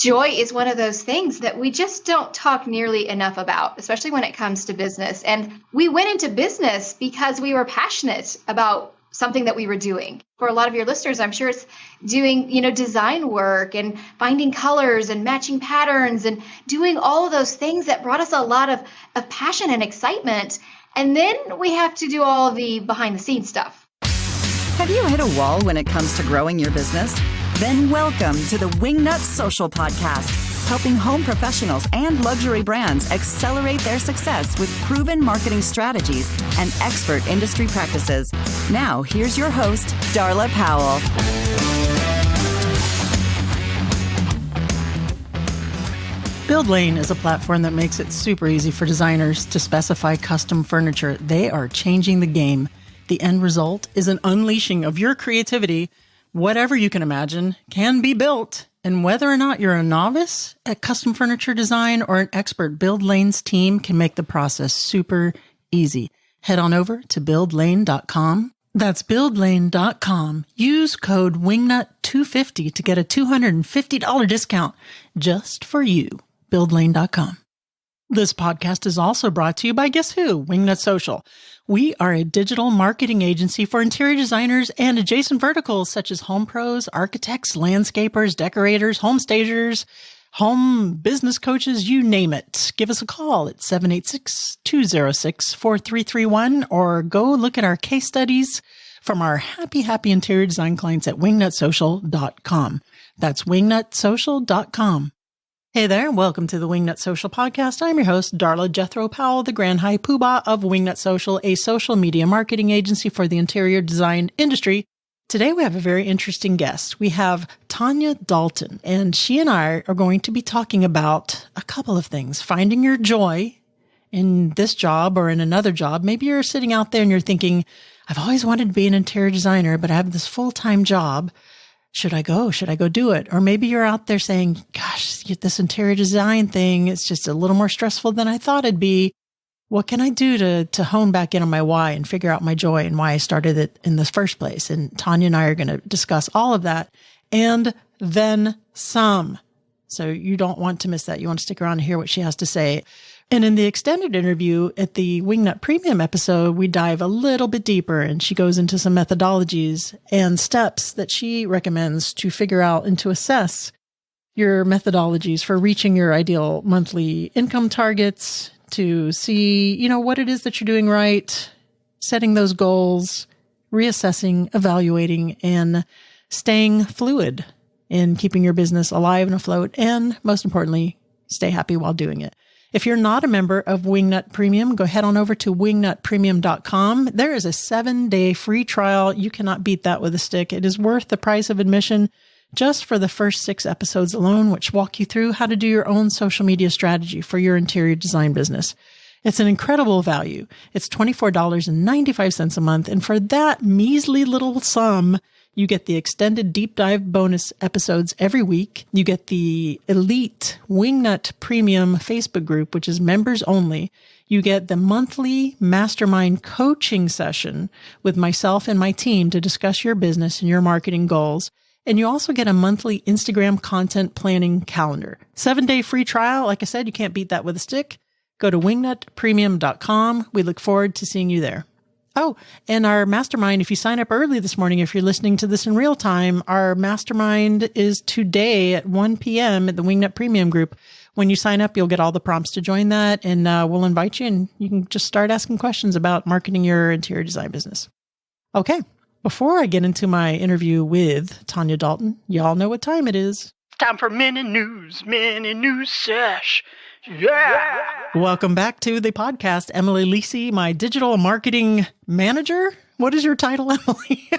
Joy is one of those things that we just don't talk nearly enough about, especially when it comes to business. And we went into business because we were passionate about something that we were doing. For a lot of your listeners, I'm sure it's doing, design work and finding colors and matching patterns and doing all of those things that brought us a lot of passion and excitement. And then we have to do all the behind the scenes stuff. Have you hit a wall when it comes to growing your business? Then welcome to the Wingnut Social podcast, helping home professionals and luxury brands accelerate their success with proven marketing strategies and expert industry practices. Now, here's your host, Darla Powell. BuildLane is a platform that makes it super easy for designers to specify custom furniture. They are changing the game. The end result is an unleashing of your creativity. Whatever you can imagine can be built. And whether or not you're a novice at custom furniture design or an expert, BuildLane's team can make the process super easy. Head on over to buildlane.com. That's buildlane.com. Use code WINGNUT250 to get a $250 discount just for you. Buildlane.com. This podcast is also brought to you by guess who? Wingnut Social. We are a digital marketing agency for interior designers and adjacent verticals such as home pros, architects, landscapers, decorators, home stagers, home business coaches, you name it. Give us a call at 786-206-4331 or go look at our case studies from our happy interior design clients at wingnutsocial.com. That's wingnutsocial.com. Hey there, welcome to the Wingnut Social podcast. I'm your host, Darla Jethro Powell, the Grand High Poobah of Wingnut Social, a social media marketing agency for the interior design industry. Today we have a very interesting guest. We have Tanya Dalton, and she and I are going to be talking about a couple of things. Finding your joy in this job or in another job. Maybe you're sitting out there and you're thinking, I've always wanted to be an interior designer, but I have this full-time job. Should I go do it? Or maybe you're out there saying, gosh, this interior design thing, it's just a little more stressful than I thought it'd be. What can I do to hone back in on my why and figure out my joy and why I started it in the first place? And Tanya and I are going to discuss all of that and then some. So you don't want to miss that. You want to stick around and hear what she has to say. And in the extended interview at the Wingnut Premium episode, we dive a little bit deeper and she goes into some methodologies and steps that she recommends to figure out and to assess your methodologies for reaching your ideal monthly income targets, to see, what it is that you're doing right, setting those goals, reassessing, evaluating, and staying fluid in keeping your business alive and afloat, and most importantly, stay happy while doing it. If you're not a member of Wingnut Premium, go head on over to wingnutpremium.com. There is a 7-day free trial. You cannot beat that with a stick. It is worth the price of admission just for the first 6 episodes alone, which walk you through how to do your own social media strategy for your interior design business. It's an incredible value. It's $24.95 a month. And for that measly little sum, you get the extended deep dive bonus episodes every week. You get the elite Wingnut Premium Facebook group, which is members only. You get the monthly mastermind coaching session with myself and my team to discuss your business and your marketing goals. And you also get a monthly Instagram content planning calendar. 7-day free trial. Like I said, you can't beat that with a stick. Go to wingnutpremium.com. We look forward to seeing you there. Oh, and our mastermind, if you sign up early this morning, if you're listening to this in real time, our mastermind is today at 1 p.m. at the Wingnut Premium group. When you sign up, you'll get all the prompts to join that, and we'll invite you, and you can just start asking questions about marketing your interior design business. Okay, before I get into my interview with Tanya Dalton, y'all know what time it is. Time for mini news sesh. Yeah. Welcome back to the podcast. Emily Lisi, my digital marketing manager. What is your title, Emily?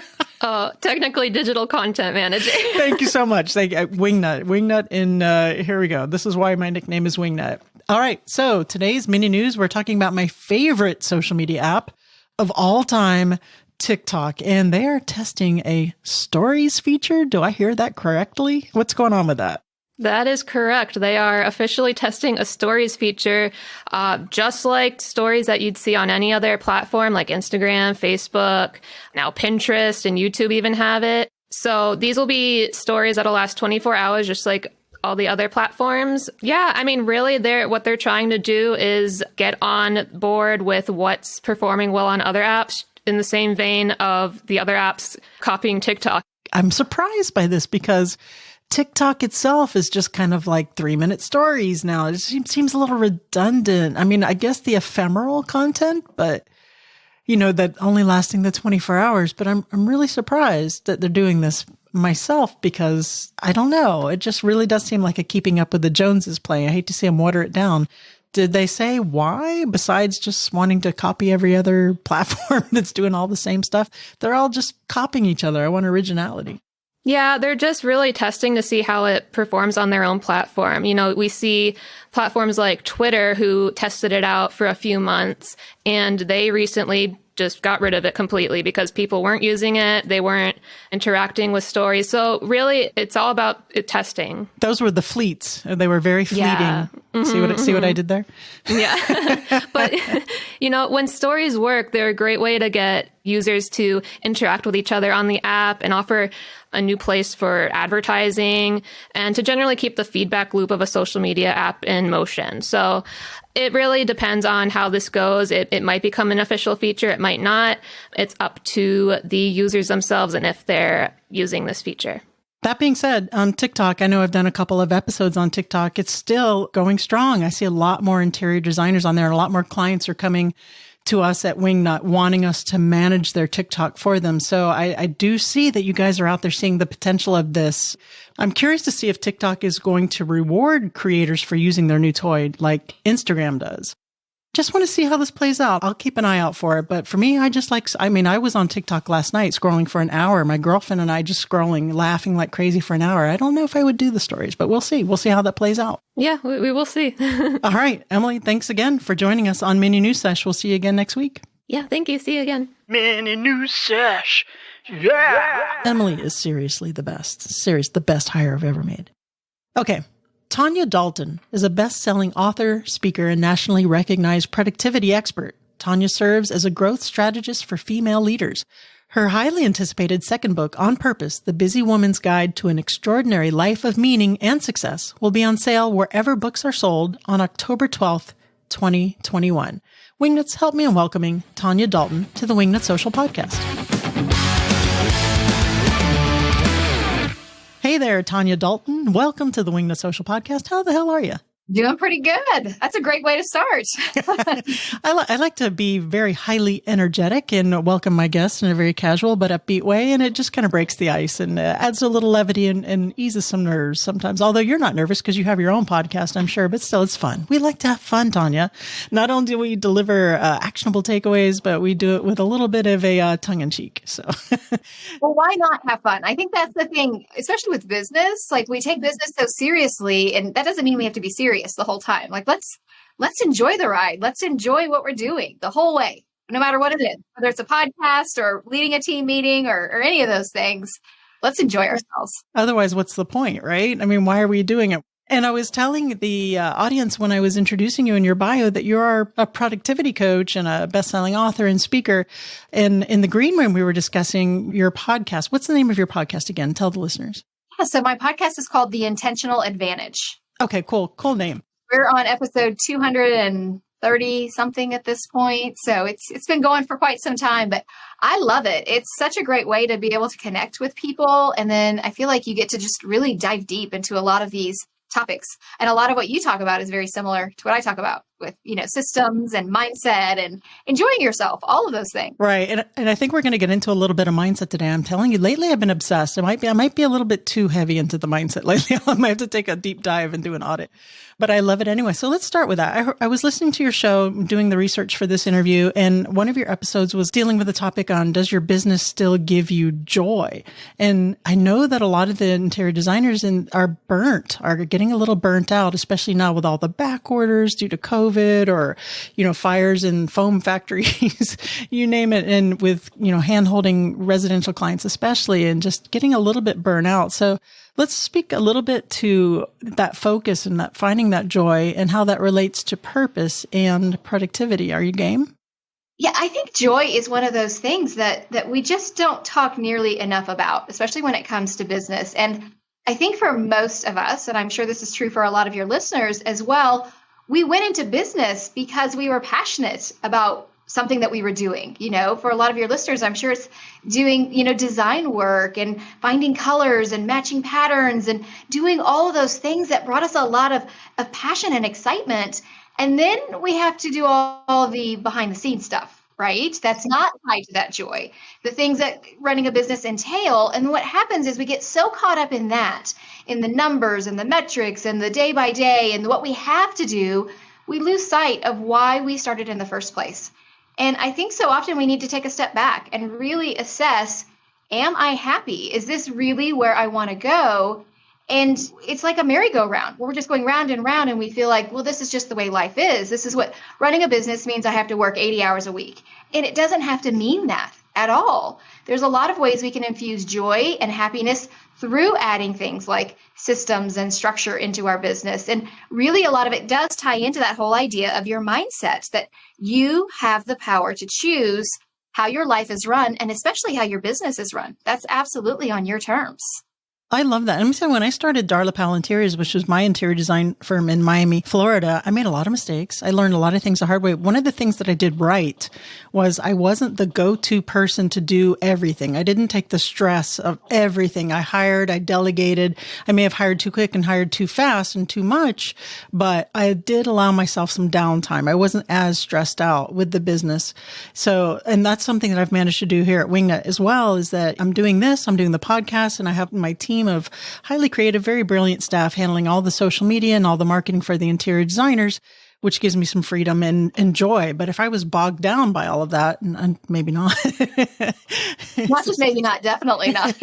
Technically digital content manager. Thank you so much. Thank you. Wingnut. And here we go. This is why my nickname is Wingnut. All right. So today's mini news, we're talking about my favorite social media app of all time, TikTok. And they are testing a stories feature. Do I hear that correctly? What's going on with that? That is correct. They are officially testing a stories feature, just like stories that you'd see on any other platform like Instagram, Facebook, now Pinterest and YouTube even have it. So these will be stories that'll last 24 hours, just like all the other platforms. Yeah, I mean, really, what they're trying to do is get on board with what's performing well on other apps in the same vein of the other apps copying TikTok. I'm surprised by this because TikTok itself is just kind of like 3-minute stories now. It seems a little redundant. I mean, I guess the ephemeral content, but that only lasting the 24 hours. But I'm really surprised that they're doing this myself because I don't know. It just really does seem like a keeping up with the Joneses play. I hate to see them water it down. Did they say why, besides just wanting to copy every other platform that's doing all the same stuff? They're all just copying each other. I want originality. Yeah, they're just really testing to see how it performs on their own platform. We see platforms like Twitter who tested it out for a few months, and they recently just got rid of it completely because people weren't using it. They weren't interacting with stories. So really, it's all about testing. Those were the fleets. They were very fleeting. Yeah. Mm-hmm, See what I did there? Yeah. But, when stories work, they're a great way to get users to interact with each other on the app and offer a new place for advertising and to generally keep the feedback loop of a social media app in motion. So it really depends on how this goes. It might become an official feature. It might not. It's up to the users themselves and if they're using this feature. That being said, on TikTok, I know I've done a couple of episodes on TikTok. It's still going strong. I see a lot more interior designers on there. And a lot more clients are coming to us at Wingnut wanting us to manage their TikTok for them. So I do see that you guys are out there seeing the potential of this. I'm curious to see if TikTok is going to reward creators for using their new toy like Instagram does. Just want to see how this plays out. I'll keep an eye out for it. But for me, I was on TikTok last night scrolling for an hour. My girlfriend and I just scrolling, laughing like crazy for an hour. I don't know if I would do the stories, but we'll see. We'll see how that plays out. Yeah, we will see. All right, Emily, thanks again for joining us on Mini News Sesh. We'll see you again next week. Yeah, thank you. See you again. Mini News Sesh. Yeah. Emily is seriously the best. The best hire I've ever made. Okay. Tanya Dalton is a best-selling author, speaker, and nationally recognized productivity expert. Tanya serves as a growth strategist for female leaders. Her highly anticipated second book, On Purpose, The Busy Woman's Guide to an Extraordinary Life of Meaning and Success, will be on sale wherever books are sold on October 12th, 2021. Wingnuts, help me in welcoming Tanya Dalton to the Wingnut Social podcast. Hey there, Tanya Dalton. Welcome to the Wingnut Social podcast. How the hell are you? Doing pretty good. That's a great way to start. I like to be very highly energetic and welcome my guests in a very casual but upbeat way. And it just kind of breaks the ice and adds a little levity and eases some nerves sometimes. Although you're not nervous because you have your own podcast, I'm sure, but still it's fun. We like to have fun, Tanya. Not only do we deliver actionable takeaways, but we do it with a little bit of a tongue in cheek. So, well, why not have fun? I think that's the thing, especially with business. Like we take business so seriously, and that doesn't mean we have to be serious the whole time. Like let's enjoy the ride. Let's enjoy what we're doing the whole way, no matter what it is, whether it's a podcast or leading a team meeting or any of those things. Let's enjoy ourselves. Otherwise, what's the point, right? I mean, why are we doing it? And I was telling the audience when I was introducing you in your bio that you are a productivity coach and a best-selling author and speaker. And in the green room, we were discussing your podcast. What's the name of your podcast again? Tell the listeners. Yeah, so my podcast is called The Intentional Advantage. Okay, cool. Cool name. We're on episode 230 something at this point. So it's been going for quite some time, but I love it. It's such a great way to be able to connect with people. And then I feel like you get to just really dive deep into a lot of these topics. And a lot of what you talk about is very similar to what I talk about with, systems and mindset and enjoying yourself, all of those things. Right. And I think we're going to get into a little bit of mindset today. I'm telling you, lately I've been obsessed. I might be a little bit too heavy into the mindset lately. I might have to take a deep dive and do an audit, but I love it anyway. So let's start with that. I was listening to your show, doing the research for this interview, and one of your episodes was dealing with the topic on, does your business still give you joy? And I know that a lot of the interior designers are getting a little burnt out, especially now with all the back orders due to COVID or, fires in foam factories, you name it. And with, hand holding residential clients, especially, and just getting a little bit burnt out. So let's speak a little bit to that focus and that finding that joy and how that relates to purpose and productivity. Are you game? Yeah, I think joy is one of those things that we just don't talk nearly enough about, especially when it comes to business. And I think for most of us, and I'm sure this is true for a lot of your listeners as well, we went into business because we were passionate about something that we were doing. For a lot of your listeners, I'm sure it's doing, design work and finding colors and matching patterns and doing all of those things that brought us a lot of passion and excitement. And then we have to do all the behind the scenes stuff, right? That's not tied to that joy. The things that running a business entail. And what happens is we get so caught up in that, in the numbers and the metrics and the day by day and what we have to do, we lose sight of why we started in the first place. And I think so often we need to take a step back and really assess, am I happy? Is this really where I want to go? And it's like a merry-go-round where we're just going round and round and we feel like, well, this is just the way life is. This is what running a business means. I have to work 80 hours a week. And it doesn't have to mean that at all. There's a lot of ways we can infuse joy and happiness through adding things like systems and structure into our business. And really, a lot of it does tie into that whole idea of your mindset, that you have the power to choose how your life is run and especially how your business is run. That's absolutely on your terms. I love that. I'm saying when I started Darla Interiors, which was my interior design firm in Miami, Florida, I made a lot of mistakes. I learned a lot of things the hard way. One of the things that I did right was I wasn't the go-to person to do everything. I didn't take the stress of everything. I delegated. I may have hired too quick and hired too fast and too much, but I did allow myself some downtime. I wasn't as stressed out with the business. So, and that's something that I've managed to do here at Wingnut as well, is that I'm doing this, I'm doing the podcast, and I have my team of highly creative, very brilliant staff handling all the social media and all the marketing for the interior designers, which gives me some freedom and joy. But if I was bogged down by all of that, and maybe not. Not just maybe not, definitely not.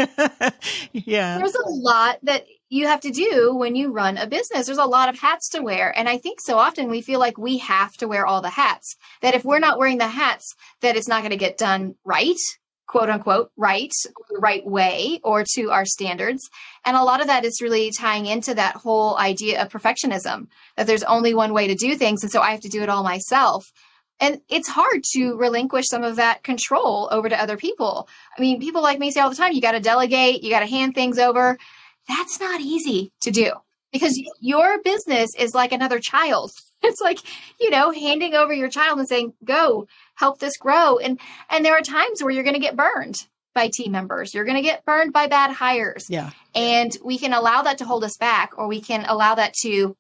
Yeah. There's a lot that you have to do when you run a business. There's a lot of hats to wear. And I think so often we feel like we have to wear all the hats, that if we're not wearing the hats, that it's not going to get done right, quote unquote, right, the right way or to our standards. And a lot of that is really tying into that whole idea of perfectionism, that there's only one way to do things. And so I have to do it all myself. And it's hard to relinquish some of that control over to other people. I mean, people like me say all the time, you got to delegate, you got to hand things over. That's not easy to do because your business is like another child. It's like, handing over your child and saying, go help this grow. And there are times where you're going to get burned by team members. You're going to get burned by bad hires. Yeah. And we can allow that to hold us back, or we can allow that to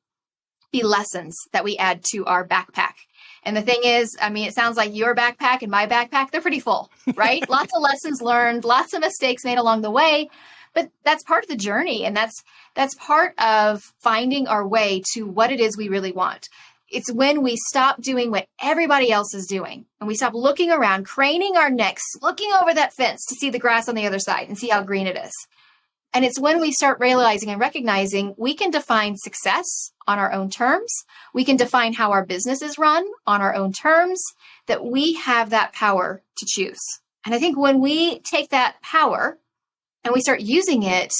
be lessons that we add to our backpack. And the thing is, it sounds like your backpack and my backpack, they're pretty full, right? Lots of lessons learned, lots of mistakes made along the way. But that's part of the journey. And that's part of finding our way to what it is we really want. It's when we stop doing what everybody else is doing and we stop looking around, craning our necks, looking over that fence to see the grass on the other side and see how green it is. And it's when we start realizing and recognizing we can define success on our own terms. We can define how our business is run on our own terms, that we have that power to choose. And I think when we take that power and we start using it,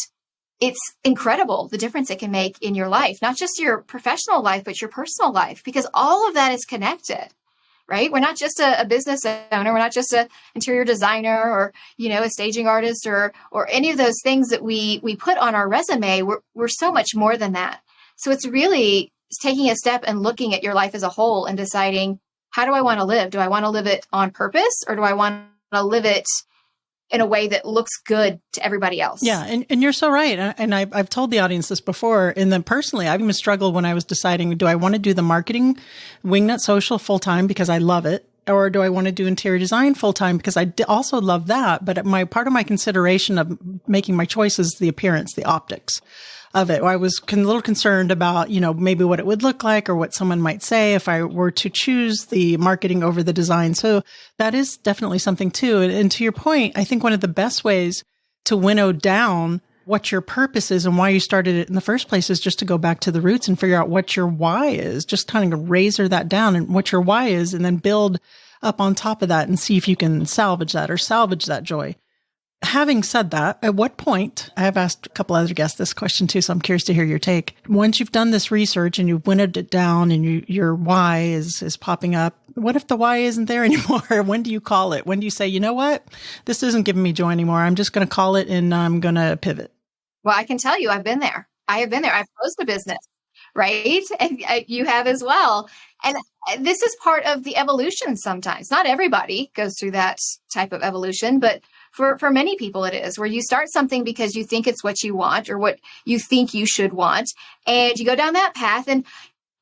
it's incredible the difference it can make in your life, not just your professional life, but your personal life, because all of that is connected, right? We're not just a business owner. We're not just an interior designer or, a staging artist or any of those things that we put on our resume. We're so much more than that. So it's really taking a step and looking at your life as a whole and deciding, how do I want to live? Do I want to live it on purpose, or do I want to live it in a way that looks good to everybody else? Yeah. And you're so right. And I've told the audience this before. And then personally, I've even struggled when I was deciding, do I want to do the marketing Wingnut Social full time because I love it? Or do I want to do interior design full time because I also love that? But part of my consideration of making my choice is the appearance, the optics of it. I was a little concerned about, maybe what it would look like or what someone might say if I were to choose the marketing over the design. So that is definitely something too. And to your point, I think one of the best ways to winnow down what your purpose is and why you started it in the first place is just to go back to the roots and figure out what your why is. Just kind of razor that down and what your why is, and then build up on top of that and see if you can salvage that joy. Having said that, at what point, I have asked a couple other guests this question too, so I'm curious to hear your take. Once you've done this research and you've winnowed it down and your why is popping up, what if the why isn't there anymore? When do you call it? When do you say, you know what? This isn't giving me joy anymore. I'm just going to call it and I'm going to pivot. Well, I can tell you, I've been there. I have been there. I've closed a business, right? And you have as well. And this is part of the evolution sometimes. Not everybody goes through that type of evolution, but for many people it is, where you start something because you think it's what you want or what you think you should want. And you go down that path. And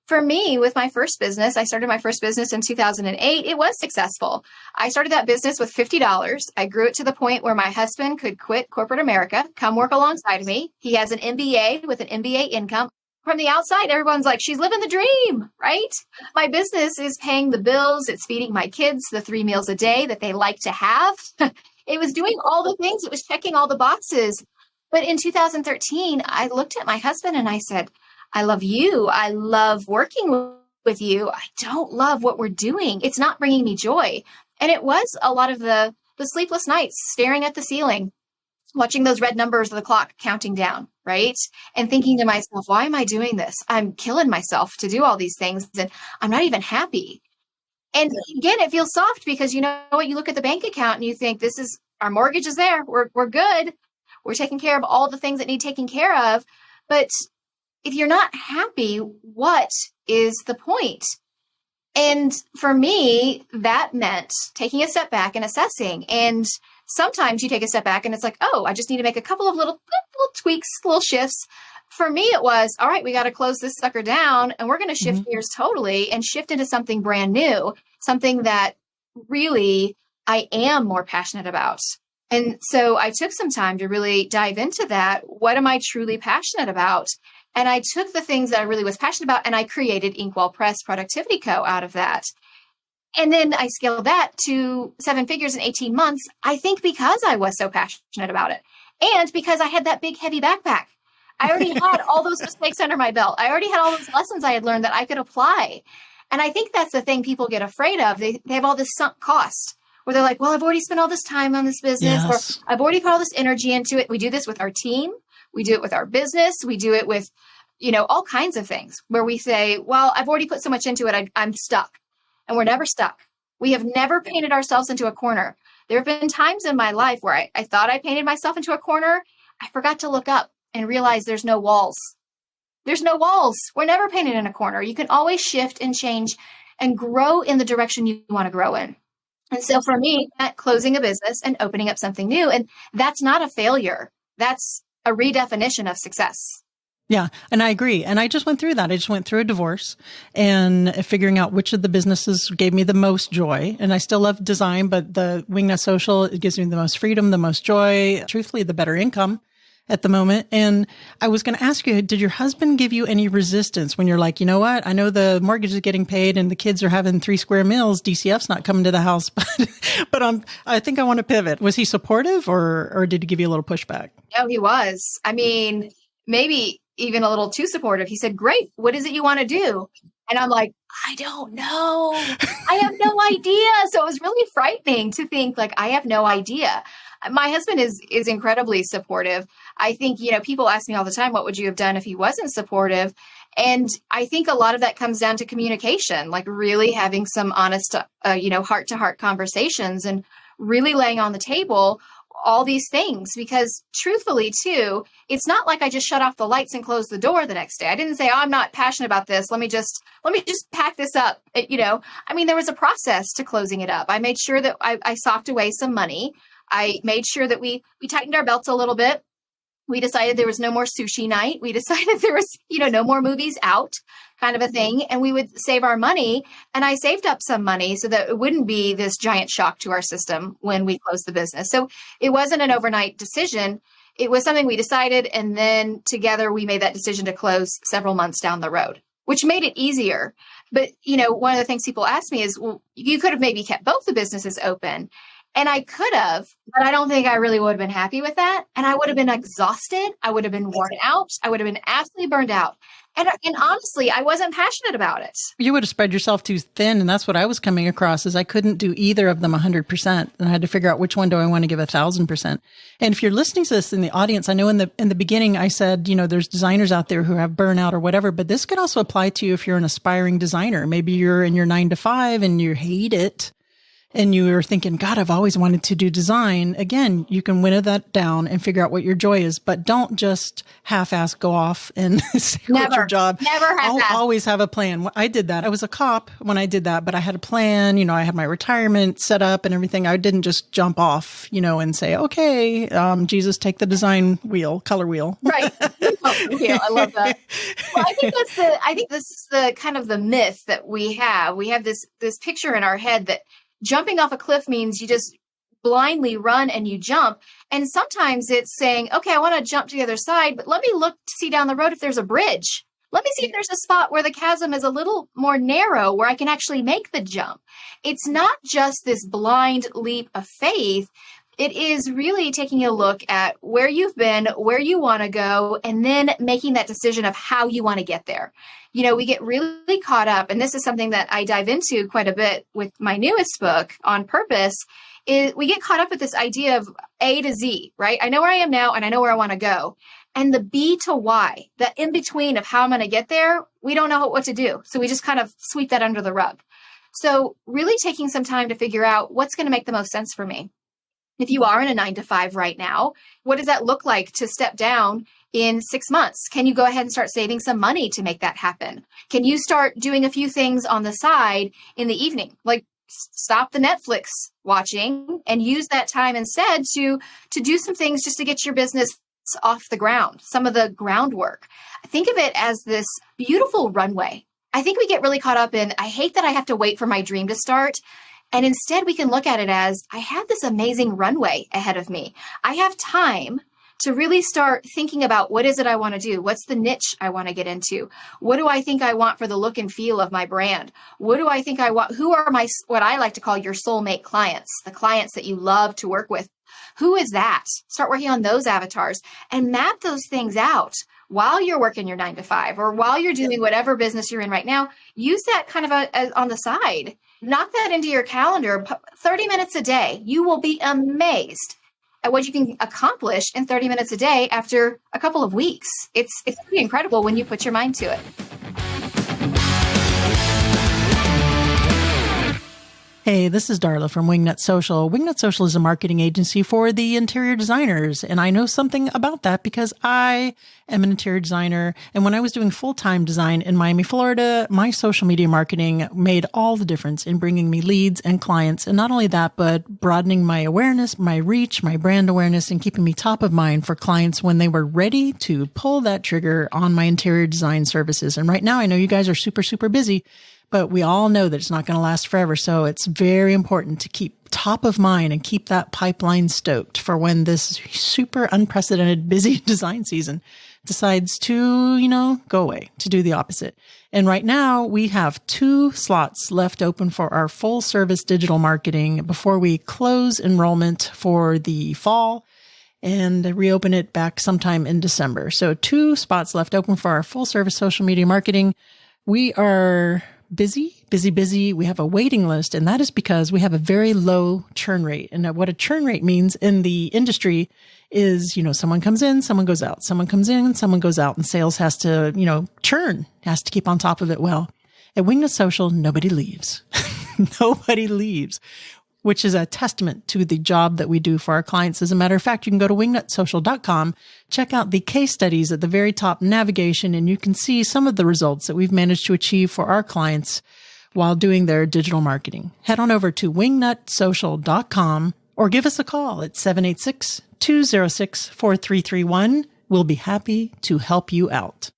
for me, with my first business, I started my first business in 2008. It was successful. I started that business with $50. I grew it to the point where my husband could quit corporate America, come work alongside me. He has an MBA with an MBA income. From the outside, everyone's like, she's living the dream, right? My business is paying the bills. It's feeding my kids the 3 meals a day that they like to have. It was doing all the things. It was checking all the boxes. But in 2013, I looked at my husband and I said, I love you. I love working with you. I don't love what we're doing. It's not bringing me joy. And it was a lot of the sleepless nights staring at the ceiling, watching those red numbers of the clock counting down, right? And thinking to myself, why am I doing this? I'm killing myself to do all these things and I'm not even happy. And again, it feels soft because you know what? You look at the bank account and you think our mortgage is there. We're good. We're taking care of all the things that need taken care of. But if you're not happy, what is the point? And for me, that meant taking a step back and assessing. And sometimes you take a step back and it's like, oh, I just need to make a couple of little tweaks, little shifts. For me, it was, all right, we got to close this sucker down and we're going to shift gears totally and shift into something brand new, something that really I am more passionate about. And so I took some time to really dive into that. What am I truly passionate about? And I took the things that I really was passionate about and I created Inkwell Press Productivity Co. out of that. And then I scaled that to 7 figures in 18 months, I think because I was so passionate about it. And because I had that big, heavy backpack. I already had all those mistakes under my belt. I already had all those lessons I had learned that I could apply. And I think that's the thing people get afraid of. They have all this sunk cost where they're like, well, I've already spent all this time on this business, Yes. or I've already put all this energy into it. We do this with our team. We do it with our business. We do it with, all kinds of things where we say, well, I've already put so much into it. I'm stuck. And we're never stuck. We have never painted ourselves into a corner. There have been times in my life where I thought I painted myself into a corner. I forgot to look up and realize there's no walls. There's no walls. We're never painted in a corner. You can always shift and change and grow in the direction you want to grow in. And so for me, that closing a business and opening up something new, and that's not a failure. That's a redefinition of success. Yeah. And I agree. And I just went through that. I just went through a divorce and figuring out which of the businesses gave me the most joy. And I still love design, but the Wingnut Social, it gives me the most freedom, the most joy, truthfully, the better income at the moment. And I was going to ask you, did your husband give you any resistance when you're like, you know what? I know the mortgage is getting paid and the kids are having 3 square meals. DCF's not coming to the house, but I think I want to pivot. Was he supportive or did he give you a little pushback? No, he was. I mean, maybe even a little too supportive. He said, great. What is it you want to do? And I'm like, I don't know. I have no idea. So it was really frightening to think like, I have no idea. My husband is incredibly supportive. I think, people ask me all the time, what would you have done if he wasn't supportive? And I think a lot of that comes down to communication, like really having some honest, heart to heart conversations and really laying on the table all these things, because truthfully too, it's not like I just shut off the lights and closed the door the next day. I didn't say, oh, I'm not passionate about this. Let me just pack this up. There was a process to closing it up. I made sure that I socked away some money. I made sure that we tightened our belts a little bit. We decided there was no more sushi night. We decided there was, no more movies out kind of a thing. And we would save our money. And I saved up some money so that it wouldn't be this giant shock to our system when we closed the business. So it wasn't an overnight decision. It was something we decided. And then together we made that decision to close several months down the road, which made it easier. But, one of the things people ask me is, well, you could have maybe kept both the businesses open. And I could have, but I don't think I really would have been happy with that. And I would have been exhausted. I would have been worn out. I would have been absolutely burned out. And honestly, I wasn't passionate about it. You would have spread yourself too thin. And that's what I was coming across is I couldn't do either of them 100%. And I had to figure out which one do I want to give 1,000%. And if you're listening to this in the audience, I know in the beginning, I said, there's designers out there who have burnout or whatever, but this could also apply to you if you're an aspiring designer. Maybe you're in your 9 to 5 and you hate it. and you were thinking, God, I've always wanted to do design, again, you can winnow that down and figure out what your joy is, but don't just half-ass go off and quit your job. Never half-ass. Always have a plan. I did that. I was a cop when I did that, but I had a plan. I had my retirement set up and everything. I didn't just jump off, and say, okay, Jesus, take the design wheel, color wheel. Right. Okay, I love that. Well, I think this is the kind of the myth that we have. We have this picture in our head that jumping off a cliff means you just blindly run and you jump. And sometimes it's saying, okay, I want to jump to the other side, but let me look to see down the road if there's a bridge. Let me see if there's a spot where the chasm is a little more narrow where I can actually make the jump. It's not just this blind leap of faith. It is really taking a look at where you've been, where you want to go, and then making that decision of how you want to get there. We get really caught up, and this is something that I dive into quite a bit with my newest book, On Purpose, is we get caught up with this idea of A to Z, right? I know where I am now, and I know where I want to go. And the B to Y, the in-between of how I'm going to get there, we don't know what to do. So we just kind of sweep that under the rug. So really taking some time to figure out what's going to make the most sense for me. If you are in a 9-to-5 right now, what does that look like to step down in 6 months? Can you go ahead and start saving some money to make that happen? Can you start doing a few things on the side in the evening? Like stop the Netflix watching and use that time instead to do some things just to get your business off the ground, some of the groundwork. Think of it as this beautiful runway. I think we get really caught up in, I hate that I have to wait for my dream to start. And instead, we can look at it as, I have this amazing runway ahead of me. I have time to really start thinking about what is it I want to do? What's the niche I want to get into? What do I think I want for the look and feel of my brand? What do I think I want? Who are what I like to call your soulmate clients, the clients that you love to work with? Who is that? Start working on those avatars and map those things out while you're working your 9-to-5 or while you're doing whatever business you're in right now. Use that kind of on the side. Knock that into your calendar, 30 minutes a day. You will be amazed at what you can accomplish in 30 minutes a day after a couple of weeks. It's pretty incredible when you put your mind to it. Hey, this is Darla from Wingnut Social. Wingnut Social is a marketing agency for the interior designers, and I know something about that because I am an interior designer. And when I was doing full-time design in Miami, Florida, my social media marketing made all the difference in bringing me leads and clients. And not only that, but broadening my awareness, my reach, my brand awareness, and keeping me top of mind for clients when they were ready to pull that trigger on my interior design services. And right now, I know you guys are super, super busy, but we all know that it's not going to last forever. So it's very important to keep top of mind and keep that pipeline stoked for when this super unprecedented busy design season decides to, go away, to do the opposite. And right now we have 2 slots left open for our full service digital marketing before we close enrollment for the fall and reopen it back sometime in December. So 2 spots left open for our full service social media marketing. We are busy. We have a waiting list, and that is because we have a very low churn rate. And what a churn rate means in the industry is, someone comes in, someone goes out, someone comes in, someone goes out, and sales has to, churn, has to keep on top of it. Well, at Wingnut Social, nobody leaves. Nobody leaves, which is a testament to the job that we do for our clients. As a matter of fact, you can go to wingnutsocial.com, check out the case studies at the very top navigation, and you can see some of the results that we've managed to achieve for our clients while doing their digital marketing. Head on over to wingnutsocial.com or give us a call at 786-206-4331. We'll be happy to help you out.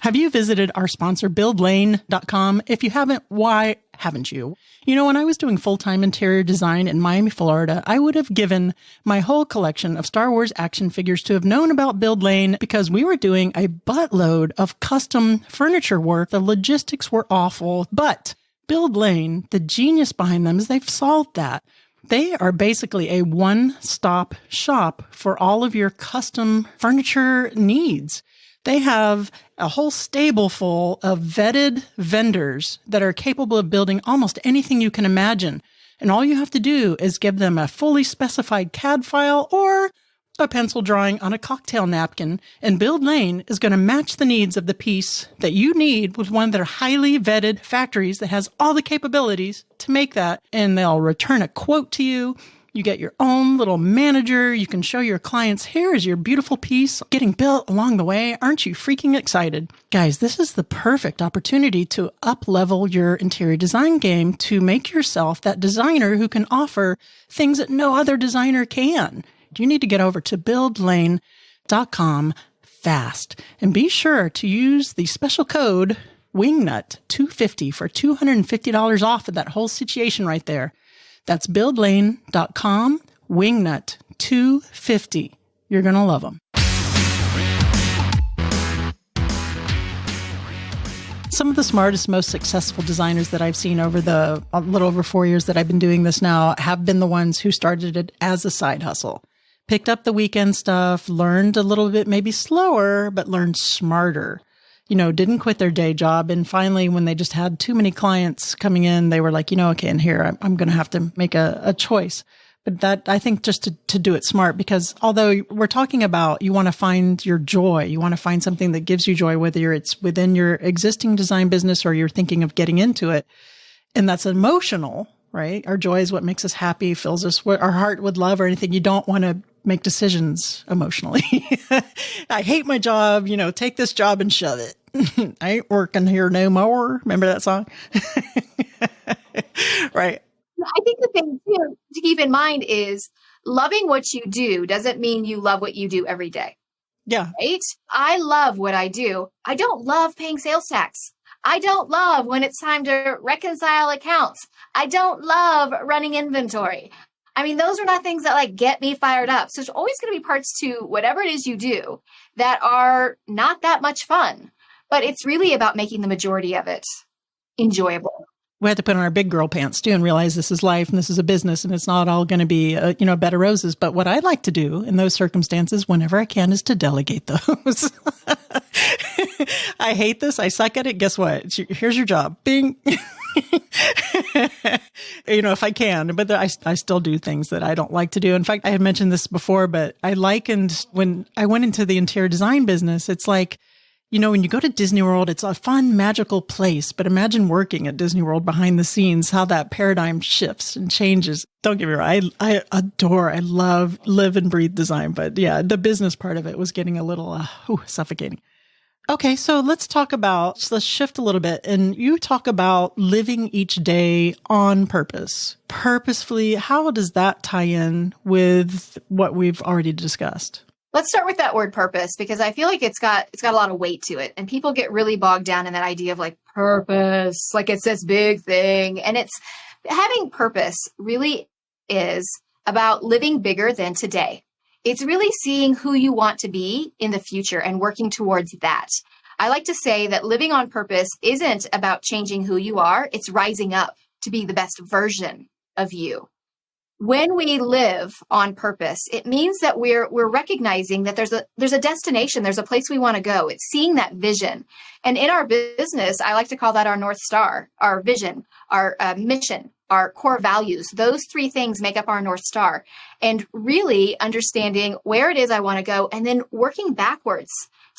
Have you visited our sponsor, buildlane.com? If you haven't, why haven't you? When I was doing full-time interior design in Miami, Florida, I would have given my whole collection of Star Wars action figures to have known about Build Lane because we were doing a buttload of custom furniture work. The logistics were awful, but Build Lane, the genius behind them is they've solved that. They are basically a one-stop shop for all of your custom furniture needs. They have a whole stable full of vetted vendors that are capable of building almost anything you can imagine. And all you have to do is give them a fully specified CAD file or a pencil drawing on a cocktail napkin, and Build Lane is going to match the needs of the piece that you need with one of their highly vetted factories that has all the capabilities to make that. And they'll return a quote to you. You get your own little manager. You can show your clients, here is your beautiful piece getting built along the way. Aren't you freaking excited? Guys, this is the perfect opportunity to up-level your interior design game to make yourself that designer who can offer things that no other designer can. You need to get over to buildlane.com fast and be sure to use the special code WINGNUT250 for $250 off of that whole situation right there. That's buildlane.com, Wingnut250. You're going to love them. Some of the smartest, most successful designers that I've seen over the a little over 4 years that I've been doing this now have been the ones who started it as a side hustle. Picked up the weekend stuff, learned a little bit, maybe slower, but learned smarter. Didn't quit their day job. And finally, when they just had too many clients coming in, they were like, okay, and here, I'm going to have to make a choice. But that, I think, just to do it smart, because although we're talking about you want to find your joy, you want to find something that gives you joy, whether it's within your existing design business or you're thinking of getting into it. And that's emotional, right? Our joy is what makes us happy, fills us what our heart with love or anything. You don't want to make decisions emotionally. I hate my job, take this job and shove it. I ain't working here no more. Remember that song? Right. I think the thing too to keep in mind is loving what you do doesn't mean you love what you do every day. Yeah. Right? I love what I do. I don't love paying sales tax. I don't love when it's time to reconcile accounts. I don't love running inventory. I mean, those are not things that get me fired up. So there's always going to be parts to whatever it is you do that are not that much fun, but it's really about making the majority of it enjoyable. We have to put on our big girl pants too and realize this is life and this is a business and it's not all going to be, a bed of roses. But what I like to do in those circumstances, whenever I can, is to delegate those. I hate this. I suck at it. Guess what? Here's your job. Bing. If I can, but I still do things that I don't like to do. In fact, I had mentioned this before, but I likened when I went into the interior design business, it's like, when you go to Disney World, it's a fun, magical place, but imagine working at Disney World behind the scenes, how that paradigm shifts and changes. Don't get me wrong. I love, live and breathe design, but yeah, the business part of it was getting a little suffocating. Okay, so let's shift a little bit. And you talk about living each day on purpose, purposefully. How does that tie in with what we've already discussed? Let's start with that word purpose, because I feel like it's got a lot of weight to it. And people get really bogged down in that idea of purpose, like it's this big thing. And it's having purpose really is about living bigger than today. It's really seeing who you want to be in the future and working towards that. I like to say that living on purpose isn't about changing who you are. It's rising up to be the best version of you. When we live on purpose, it means that we're recognizing that there's a destination, there's a place we want to go. It's seeing that vision. And in our business, I like to call that our North Star, our vision, our mission, our core values. Those three things make up our North Star. And really understanding where it is I want to go and then working backwards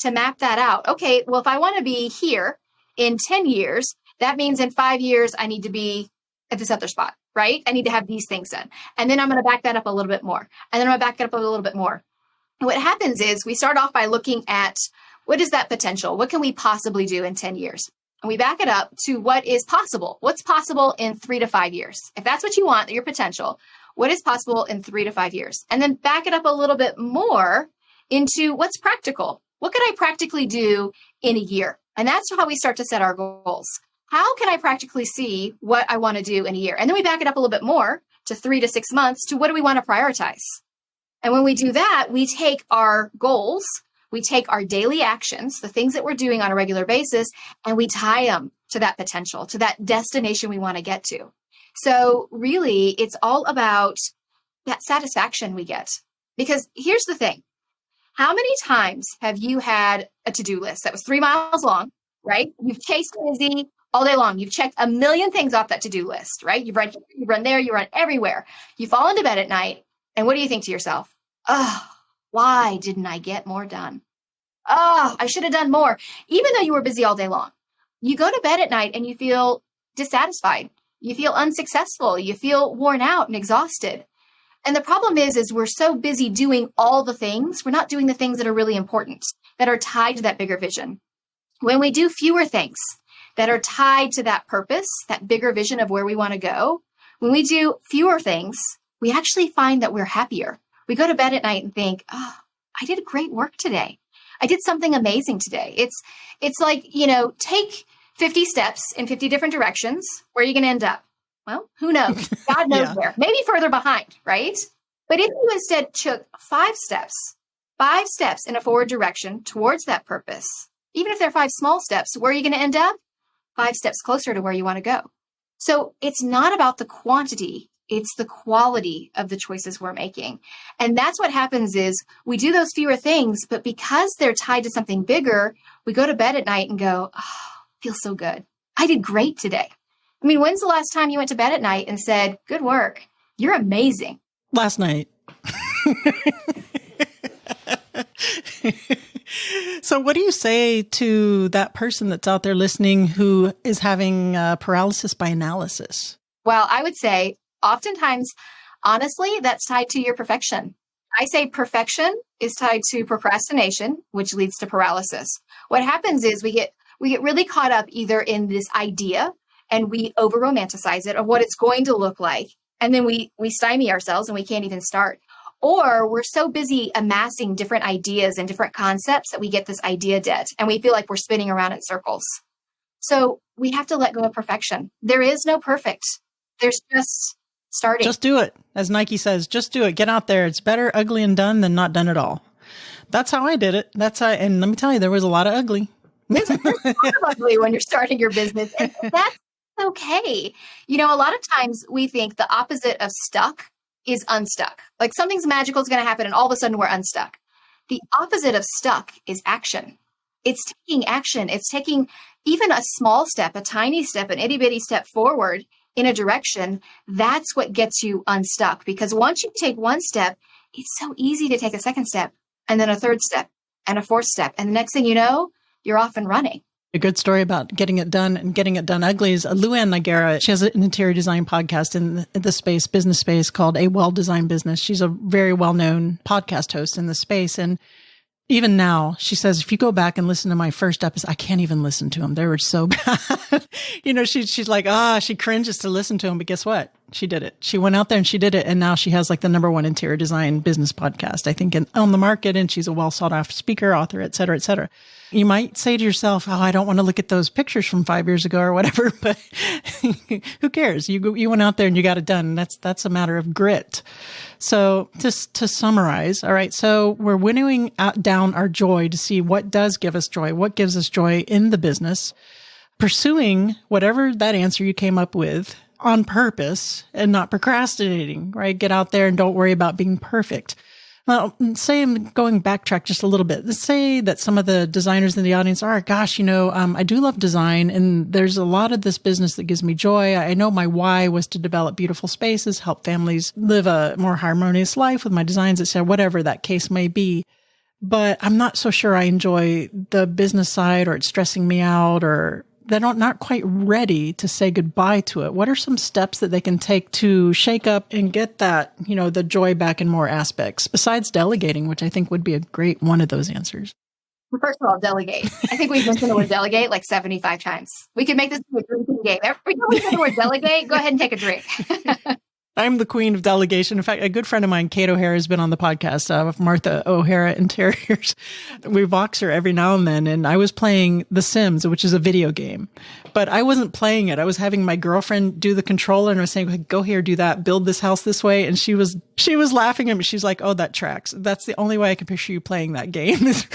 to map that out. Okay, well, if I want to be here in 10 years, that means in 5 years, I need to be at this other spot, right? I need to have these things done. And then I'm going to back that up a little bit more. And then I'm going to back it up a little bit more. And what happens is we start off by looking at what is that potential? What can we possibly do in 10 years? And we back it up to what is possible. What's possible in 3 to 5 years? If that's what you want, your potential, what is possible in 3 to 5 years? And then back it up a little bit more into what's practical. What could I practically do in a year? And that's how we start to set our goals. How can I practically see what I want to do in a year? And then we back it up a little bit more to 3 to 6 months to what do we want to prioritize? And when we do that, we take our goals, we take our daily actions, the things that we're doing on a regular basis, and we tie them to that potential, to that destination we want to get to. So really, it's all about that satisfaction we get. Because here's the thing. How many times have you had a to-do list that was 3 miles long, right? You've chased busy all day long. You've checked a million things off that to-do list, right? You've run here, you run there, you run everywhere. You fall into bed at night, and what do you think to yourself? Oh, Why didn't I get more done? Oh, I should have done more, even though you were busy all day long. You go to bed at night and you feel dissatisfied. You feel unsuccessful. You feel worn out and exhausted. And the problem is we're so busy doing all the things, we're not doing the things that are really important, that are tied to that bigger vision. When we do fewer things that are tied to that purpose, that bigger vision of where we want to go, when we do fewer things, we actually find that we're happier. We go to bed at night and think, oh, I did great work today. I did something amazing today. It's like, take 50 steps in 50 different directions. Where are you going to end up? Well, who knows? God knows where. Maybe further behind, right? But if you instead took 5 steps in a forward direction towards that purpose, even if they're 5 small steps, where are you going to end up? 5 steps closer to where you want to go. So it's not about the quantity, it's the quality of the choices we're making. And that's what happens is we do those fewer things, but because they're tied to something bigger, we go to bed at night and go, oh, feels so good. I did great today. I mean, when's the last time you went to bed at night and said, good work, you're amazing? Last night. So what do you say to that person that's out there listening who is having paralysis by analysis? Well, I would say oftentimes, honestly, that's tied to your perfection. I say perfection is tied to procrastination, which leads to paralysis. What happens is we get really caught up either in this idea and we over romanticize it of what it's going to look like. And then we stymie ourselves and we can't even start. Or we're so busy amassing different ideas and different concepts that we get this idea debt and we feel like we're spinning around in circles. So we have to let go of perfection. There is no perfect. There's just starting. Just do it. As Nike says, just do it. Get out there. It's better ugly and done than not done at all. That's how I did it. And let me tell you, there was a lot of ugly. There's a lot of ugly when you're starting your business. And that's okay. A lot of times we think the opposite of stuck is unstuck. Like something's magical is going to happen and all of a sudden we're unstuck. The opposite of stuck is action. It's taking action. It's taking even a small step, a tiny step, an itty bitty step forward in a direction. That's what gets you unstuck. Because once you take one step, it's so easy to take a second step and then a third step and a fourth step. And the next thing you know, you're off and running. A good story about getting it done and getting it done ugly is Luann Nigara. She has an interior design podcast in the space, business space called A Well-Designed Business. She's a very well-known podcast host in the space. And even now, she says, if you go back and listen to my first episode, I can't even listen to them. They were so bad. She's like, she cringes to listen to them. But guess what? She did it. She went out there and she did it. And now she has like the #1 interior design business podcast, I think, on the market. And she's a well sought after speaker, author, et cetera, et cetera. You might say to yourself, I don't want to look at those pictures from 5 years ago or whatever, but who cares? You went out there and you got it done. That's a matter of grit. So just to summarize, all right, so we're winnowing down our joy to see what does give us joy, what gives us joy in the business, pursuing whatever that answer you came up with on purpose and not procrastinating, right? Get out there and don't worry about being perfect. Well, say I'm going backtrack just a little bit. Let's say that some of the designers in the audience are, gosh, I do love design and there's a lot of this business that gives me joy. I know my why was to develop beautiful spaces, help families live a more harmonious life with my designs, etc., whatever that case may be. But I'm not so sure I enjoy the business side or it's stressing me out or they're not quite ready to say goodbye to it. What are some steps that they can take to shake up and get that, the joy back in more aspects besides delegating, which I think would be a great one of those answers? Well, first of all, delegate. I think we've mentioned the word delegate like 75 times. We could make this a drinking game. Every time we say the word delegate, go ahead and take a drink. I'm the queen of delegation. In fact, a good friend of mine, Kate O'Hara, has been on the podcast with Martha O'Hara Interiors. We vox her every now and then. And I was playing The Sims, which is a video game, but I wasn't playing it. I was having my girlfriend do the controller and I was saying, go here, do that, build this house this way. And she was laughing at me. She's like, oh, that tracks. That's the only way I can picture you playing that game is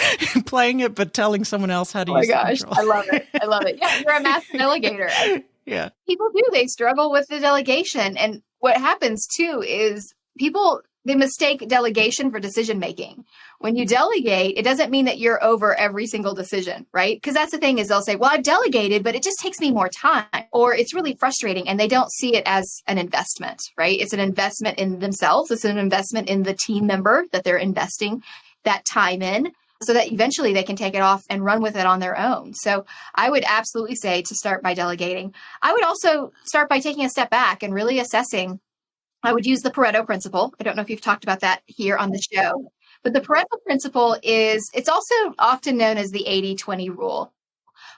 playing it, but telling someone else how to use it. Oh my gosh. I love it. I love it. Yeah. You're a master delegator. Yeah. People do. They struggle with the delegation. And what happens too is they mistake delegation for decision making. When you delegate, it doesn't mean that you're over every single decision, right? Because that's the thing is they'll say, well, I've delegated, but it just takes me more time, or it's really frustrating. And they don't see it as an investment, right? It's an investment in themselves. It's an investment in the team member that they're investing that time in so that eventually they can take it off and run with it on their own. So I would absolutely say to start by delegating. I would also start by taking a step back and really assessing. I would use the Pareto principle. I don't know if you've talked about that here on the show, but the Pareto principle it's also often known as the 80-20 rule,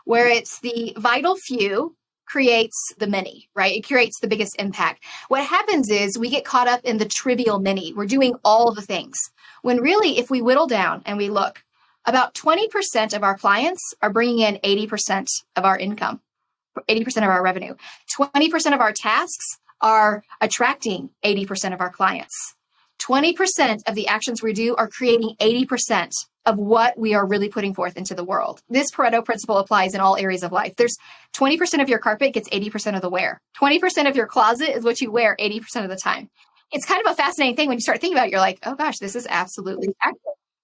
where it's the vital few creates the many, right? It creates the biggest impact. What happens is we get caught up in the trivial many. We're doing all the things. When really, if we whittle down and we look, about 20% of our clients are bringing in 80% of our income, 80% of our revenue. 20% of our tasks are attracting 80% of our clients. 20% of the actions we do are creating 80% of what we are really putting forth into the world. This Pareto principle applies in all areas of life. There's 20% of your carpet gets 80% of the wear. 20% of your closet is what you wear 80% of the time. It's kind of a fascinating thing when you start thinking about it. You're like, oh gosh, this is absolutely accurate.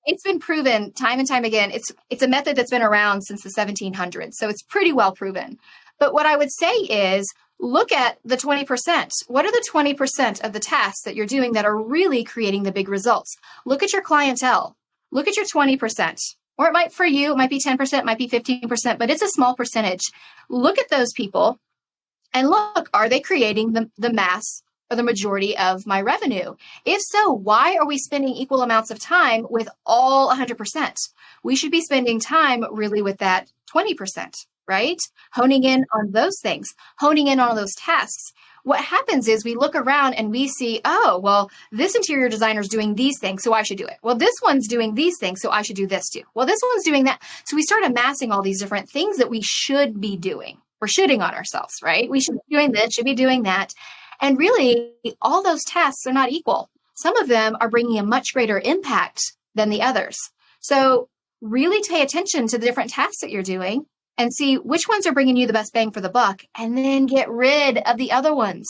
It's been proven time and time again. It's a method that's been around since the 1700s. So it's pretty well proven. But what I would say is look at the 20%. What are the 20% of the tasks that you're doing that are really creating the big results? Look at your clientele. Look at your 20%. Or for you, it might be 10%, it might be 15%, but it's a small percentage. Look at those people and look, are they creating the mass or the majority of my revenue? If so, why are we spending equal amounts of time with all 100%? We should be spending time really with that 20%, right? Honing in on those things, honing in on those tasks. What happens is we look around and we see, oh, well, this interior designer is doing these things, so I should do it. Well, this one's doing these things, so I should do this too. Well, this one's doing that. So we start amassing all these different things that we should be doing. We're shooting on ourselves, right? We should be doing this, should be doing that. And really, all those tasks are not equal. Some of them are bringing a much greater impact than the others. So really pay attention to the different tasks that you're doing and see which ones are bringing you the best bang for the buck, and then get rid of the other ones.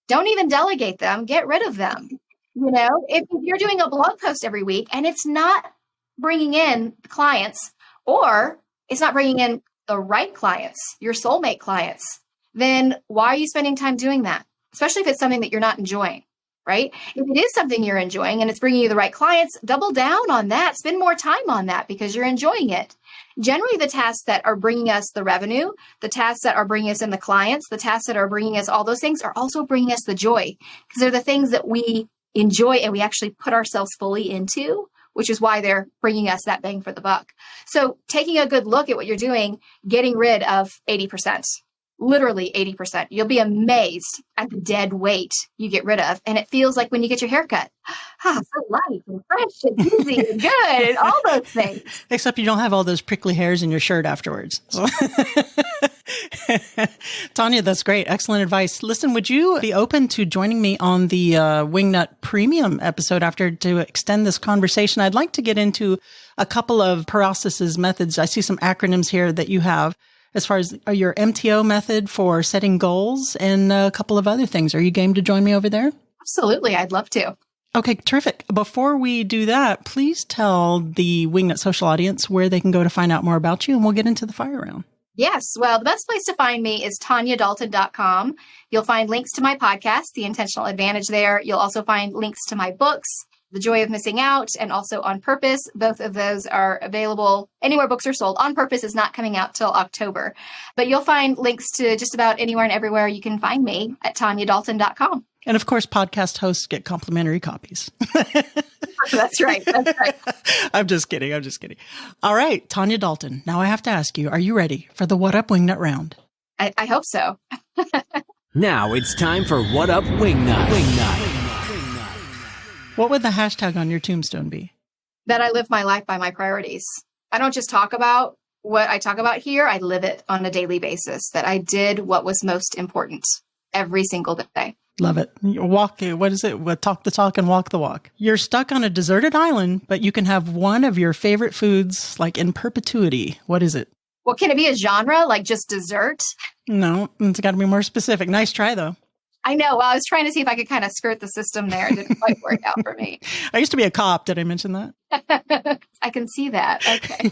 Don't even delegate them, get rid of them. You know, if you're doing a blog post every week and it's not bringing in clients, or it's not bringing in the right clients, your soulmate clients, then why are you spending time doing that? Especially if it's something that you're not enjoying, right? If it is something you're enjoying and it's bringing you the right clients, double down on that. Spend more time on that because you're enjoying it. Generally, the tasks that are bringing us the revenue, the tasks that are bringing us in the clients, the tasks that are bringing us all those things are also bringing us the joy, because they're the things that we enjoy and we actually put ourselves fully into, which is why they're bringing us that bang for the buck. So taking a good look at what you're doing, getting rid of 80%. Literally 80%. You'll be amazed at the dead weight you get rid of. And it feels like when you get your hair cut, so light and fresh and easy and good and all those things. Except you don't have all those prickly hairs in your shirt afterwards. So. Tanya, that's great. Excellent advice. Listen, would you be open to joining me on the Wingnut Premium episode after to extend this conversation? I'd like to get into a couple of processes, methods. I see some acronyms here that you have, as far as your MTO method for setting goals and a couple of other things. Are you game to join me over there? Absolutely. I'd love to. Okay, terrific. Before we do that, please tell the Wingnut Social audience where they can go to find out more about you, and we'll get into the fire round. Yes. Well, the best place to find me is TanyaDalton.com. You'll find links to my podcast, The Intentional Advantage, there. You'll also find links to my books, The Joy of Missing Out, and also On Purpose. Both of those are available anywhere books are sold. On Purpose is not coming out till October, but you'll find links to just about anywhere and everywhere you can find me at TanyaDalton.com. And of course, podcast hosts get complimentary copies. That's right. That's right. I'm just kidding. All right, Tanya Dalton. Now I have to ask you, are you ready for the What Up Wingnut round? I hope so. Now it's time for What Up Wingnut. What would the hashtag on your tombstone be? That I live my life by my priorities. I don't just talk about what I talk about here. I live it on a daily basis, that I did what was most important every single day. Love it. Walk, what is it? Talk the talk and walk the walk. You're stuck on a deserted island, but you can have one of your favorite foods like in perpetuity. What is it? Well, can it be a genre, like just dessert? No, it's got to be more specific. Nice try, though. I know. Well, I was trying to see if I could kind of skirt the system there. It didn't quite work out for me. I used to be a cop. Did I mention that? I can see that. Okay.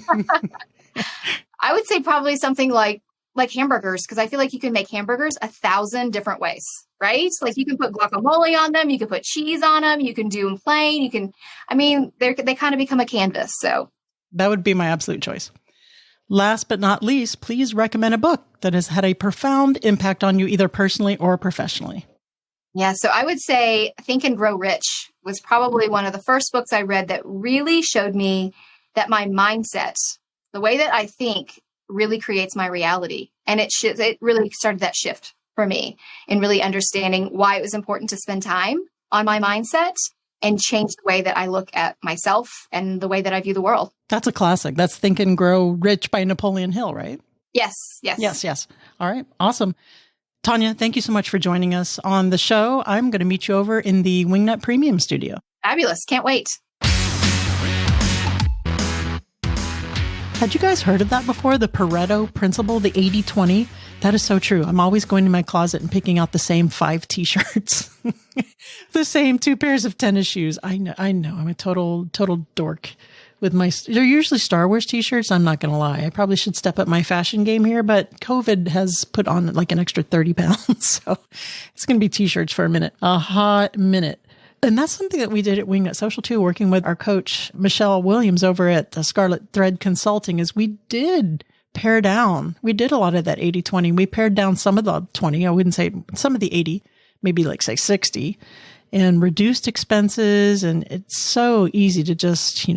I would say probably something like like hamburgers, because I feel like you can make hamburgers 1,000 different ways, right? Like you can put guacamole on them, you can put cheese on them, you can do them plain, they kind of become a canvas. So that would be my absolute choice. Last but not least, please recommend a book that has had a profound impact on you, either personally or professionally. Yeah, so I would say Think and Grow Rich was probably one of the first books I read that really showed me that my mindset, the way that I think, really creates my reality. And it really started that shift for me in really understanding why it was important to spend time on my mindset and change the way that I look at myself and the way that I view the world. That's a classic. That's Think and Grow Rich by Napoleon Hill, right? Yes. All right. Awesome. Tanya, thank you so much for joining us on the show. I'm going to meet you over in the Wingnut Premium studio. Fabulous. Can't wait. Had you guys heard of that before? The Pareto principle, the 80-20? That is so true. I'm always going to my closet and picking out the same 5 t-shirts, the same 2 pairs of tennis shoes. I know. I'm a total dork with they're usually Star Wars t-shirts. I'm not going to lie. I probably should step up my fashion game here, but COVID has put on like an extra 30 pounds. So it's going to be t-shirts for a hot minute. And that's something that we did at Wingnut Social too, working with our coach, Michelle Williams over at Scarlet Thread Consulting, is we did pare down. We did a lot of that 80-20. We pared down some of the 20. I wouldn't say some of the 80, maybe like say 60, and reduced expenses. And it's so easy to just,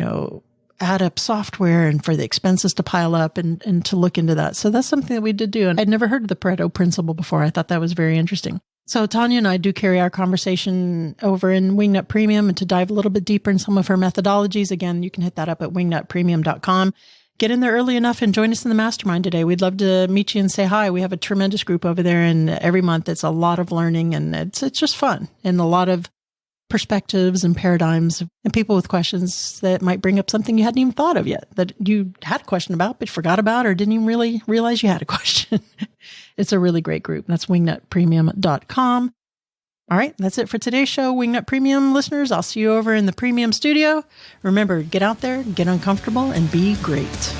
add up software and for the expenses to pile up and to look into that. So that's something that we did do. And I'd never heard of the Pareto principle before. I thought that was very interesting. So Tanya and I do carry our conversation over in Wingnut Premium, and to dive a little bit deeper in some of her methodologies, again, you can hit that up at wingnutpremium.com. Get in there early enough and join us in the mastermind today. We'd love to meet you and say hi. We have a tremendous group over there, and every month it's a lot of learning, and it's just fun and a lot of perspectives and paradigms and people with questions that might bring up something you hadn't even thought of yet, that you had a question about but forgot about or didn't even really realize you had a question. It's a really great group. That's wingnutpremium.com. All right, that's it for today's show, Wingnut Premium listeners. I'll see you over in the Premium studio. Remember, get out there, get uncomfortable, and be great.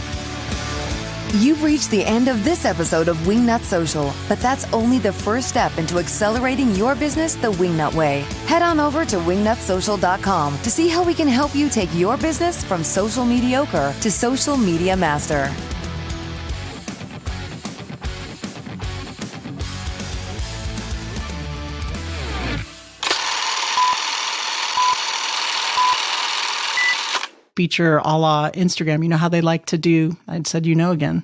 You've reached the end of this episode of Wingnut Social, but that's only the first step into accelerating your business the Wingnut way. Head on over to wingnutsocial.com to see how we can help you take your business from social mediocre to social media master. Feature a la Instagram. You know how they like to do, I said, again.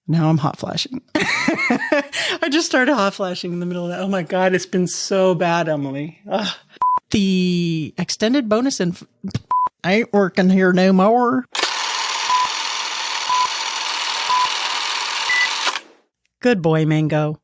Now I'm hot flashing. I just started hot flashing in the middle of that. Oh my God, it's been so bad, Emily. Ugh. The extended bonus I ain't working here no more. Good boy, Mango.